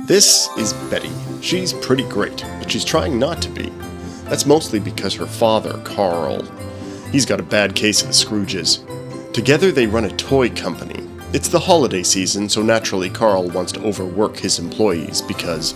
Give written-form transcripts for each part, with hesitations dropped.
This is Betty. She's pretty great, but she's trying not to be. That's mostly because her father, Carl, he's got a bad case of the Scrooges. Together they run a toy company. It's the holiday season, so naturally Carl wants to overwork his employees because...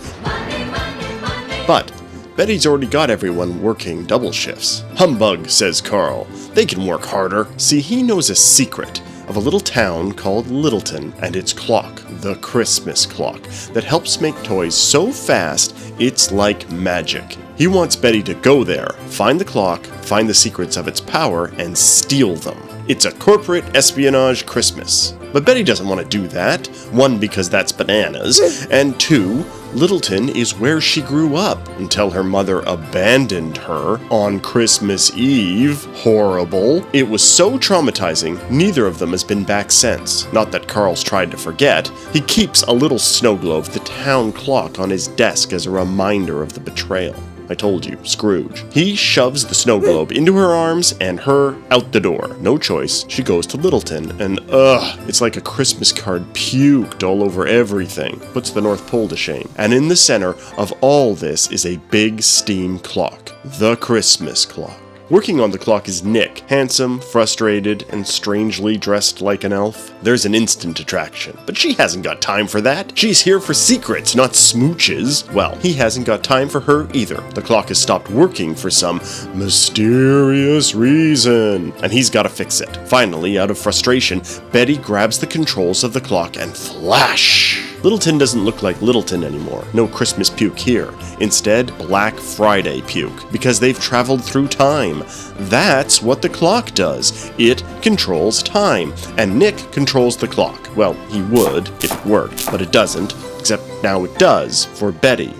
But Betty's already got everyone working double shifts. Humbug, says Carl. They can work harder. See, he knows a secret of a little town called Littleton and its clock, the Christmas clock, that helps make toys so fast it's like magic. He wants Betty to go there, find the clock, find the secrets of its power, and steal them. It's a corporate espionage Christmas. But Betty doesn't want to do that. 1, because that's bananas, and 2, Littleton is where she grew up until her mother abandoned her on Christmas Eve. Horrible. It was so traumatizing, neither of them has been back since. Not that Carl's tried to forget. He keeps a little snow globe, the town clock, on his desk as a reminder of the betrayal. I told you, Scrooge. He shoves the snow globe into her arms and her out the door. No choice. She goes to Littleton and it's like a Christmas card puked all over everything. Puts the North Pole to shame. And in the center of all this is a big steam clock. The Christmas clock. Working on the clock is Nick, handsome, frustrated, and strangely dressed like an elf. There's an instant attraction, but she hasn't got time for that. She's here for secrets, not smooches. Well, he hasn't got time for her either. The clock has stopped working for some mysterious reason, and he's got to fix it. Finally, out of frustration, Betty grabs the controls of the clock and flash! Littleton doesn't look like Littleton anymore. No Christmas puke here. Instead, Black Friday puke, because they've traveled through time. That's what the clock does. It controls time, and Nick controls the clock. Well, he would if it worked, but it doesn't, except now it does for Betty.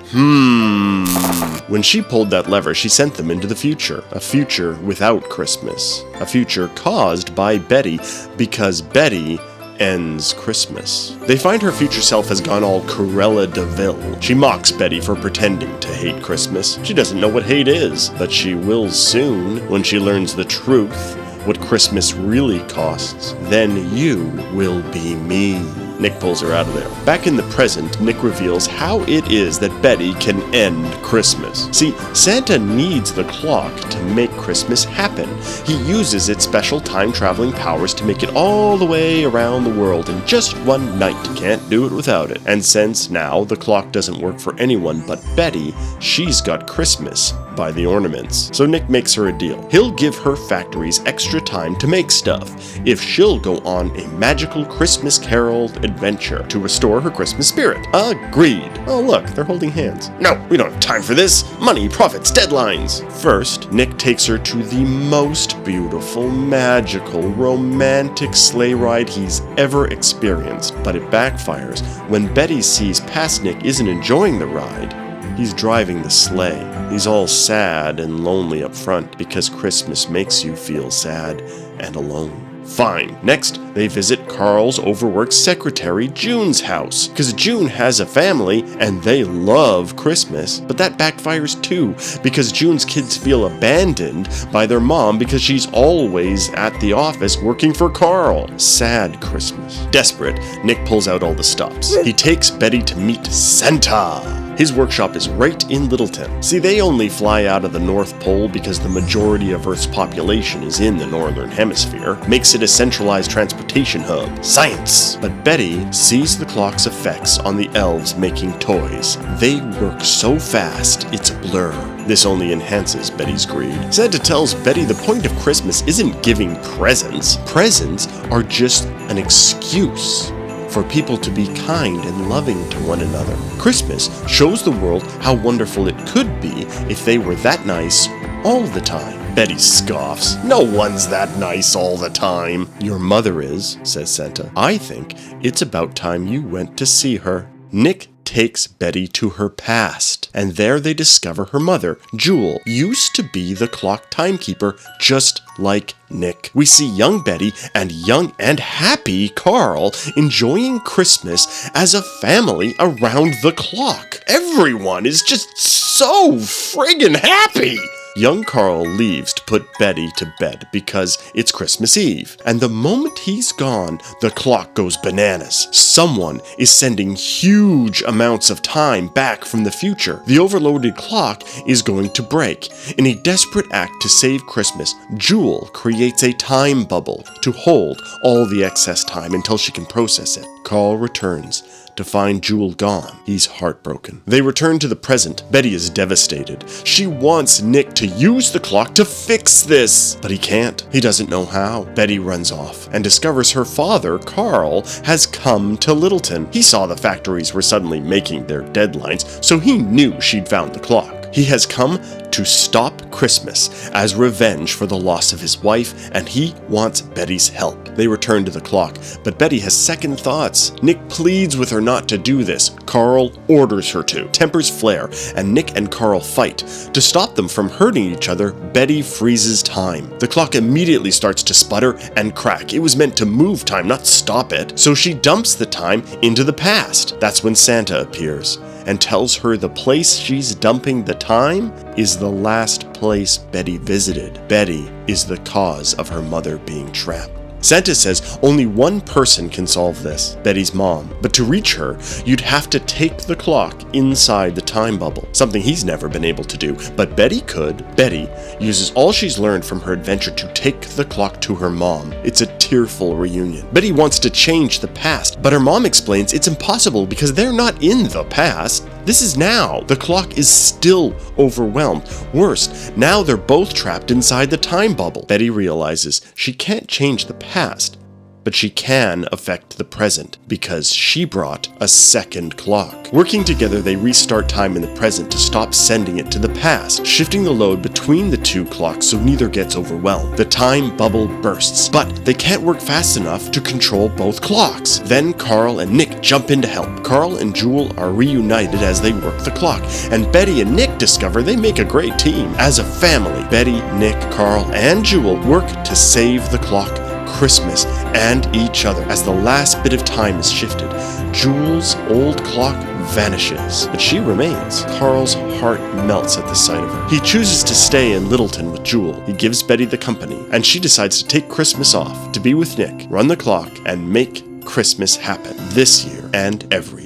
When she pulled that lever, she sent them into the future. A future without Christmas. A future caused by Betty, because Betty ends Christmas. They find her future self has gone all Cruella de Vil. She mocks Betty for pretending to hate Christmas. She doesn't know what hate is, but she will soon when she learns the truth, what Christmas really costs. Then you will be me. Nick pulls her out of there. Back in the present, Nick reveals how it is that Betty can end Christmas. See, Santa needs the clock to make Christmas happen. He uses its special time-traveling powers to make it all the way around the world in just one night. Can't do it without it. And since now the clock doesn't work for anyone but Betty, she's got Christmas by the ornaments. So Nick makes her a deal. He'll give her factories extra time to make stuff if she'll go on a magical Christmas carol adventure to restore her Christmas spirit. Agreed. Oh look, they're holding hands. No, we don't have time for this. Money, profits, deadlines. First, Nick takes her to the most beautiful, magical, romantic sleigh ride he's ever experienced. But it backfires when Betty sees past Nick isn't enjoying the ride. He's driving the sleigh. He's all sad and lonely up front because Christmas makes you feel sad and alone. Fine. Next, they visit Carl's overworked secretary June's house, because June has a family and they love Christmas. But that backfires too, because June's kids feel abandoned by their mom because she's always at the office working for Carl. Sad Christmas. Desperate, Nick pulls out all the stops. He takes Betty to meet Santa. His workshop is right in Littleton. See, they only fly out of the North Pole because the majority of Earth's population is in the Northern Hemisphere. Makes it a centralized transportation hub. Science! But Betty sees the clock's effects on the elves making toys. They work so fast, it's a blur. This only enhances Betty's greed. Santa tells Betty the point of Christmas isn't giving presents. Presents are just an excuse for people to be kind and loving to one another. Christmas shows the world how wonderful it could be if they were that nice all the time. Betty scoffs. No one's that nice all the time. Your mother is, says Santa. I think it's about time you went to see her. Nick takes Betty to her past, and there they discover her mother, Jewel, used to be the clock timekeeper, just like Nick. We see young Betty and young and happy Carl enjoying Christmas as a family around the clock. Everyone is just so friggin' happy! Young Carl leaves to put Betty to bed because it's Christmas Eve, and the moment he's gone, the clock goes bananas. Someone is sending huge amounts of time back from the future. The overloaded clock is going to break. In a desperate act to save Christmas, Jewel creates a time bubble to hold all the excess time until she can process it. Carl returns to find Jewel gone. He's heartbroken. They return to the present. Betty is devastated. She wants Nick to use the clock to fix this, but he can't. He doesn't know how. Betty runs off and discovers her father, Carl, has come to Littleton. He saw the factories were suddenly making their deadlines, so he knew she'd found the clock. He has come to stop Christmas as revenge for the loss of his wife, and he wants Betty's help. They return to the clock, but Betty has second thoughts. Nick pleads with her not to do this. Carl orders her to. Tempers flare, and Nick and Carl fight. To stop them from hurting each other, Betty freezes time. The clock immediately starts to sputter and crack. It was meant to move time, not stop it. So she dumps the time into the past. That's when Santa appears and tells her the place she's dumping the time is the last place Betty visited. Betty is the cause of her mother being trapped. Santa says only one person can solve this, Betty's mom. But to reach her, you'd have to take the clock inside the time bubble, something he's never been able to do, but Betty could. Betty uses all she's learned from her adventure to take the clock to her mom. It's a tearful reunion. Betty wants to change the past, but her mom explains it's impossible because they're not in the past. This is now. The clock is still overwhelmed. Worse, now they're both trapped inside the time bubble. Betty realizes she can't change the past, but she can affect the present because she brought a second clock. Working together, they restart time in the present to stop sending it to the past, shifting the load between the two clocks so neither gets overwhelmed. The time bubble bursts, but they can't work fast enough to control both clocks. Then Carl and Nick jump in to help. Carl and Jewel are reunited as they work the clock, and Betty and Nick discover they make a great team. As a family, Betty, Nick, Carl, and Jewel work to save the clock, Christmas, and each other. As the last bit of time is shifted, Jewel's old clock vanishes, but she remains. Carl's heart melts at the sight of her. He chooses to stay in Littleton with Jewel. He gives Betty the company, and she decides to take Christmas off to be with Nick, run the clock, and make Christmas happen this year and every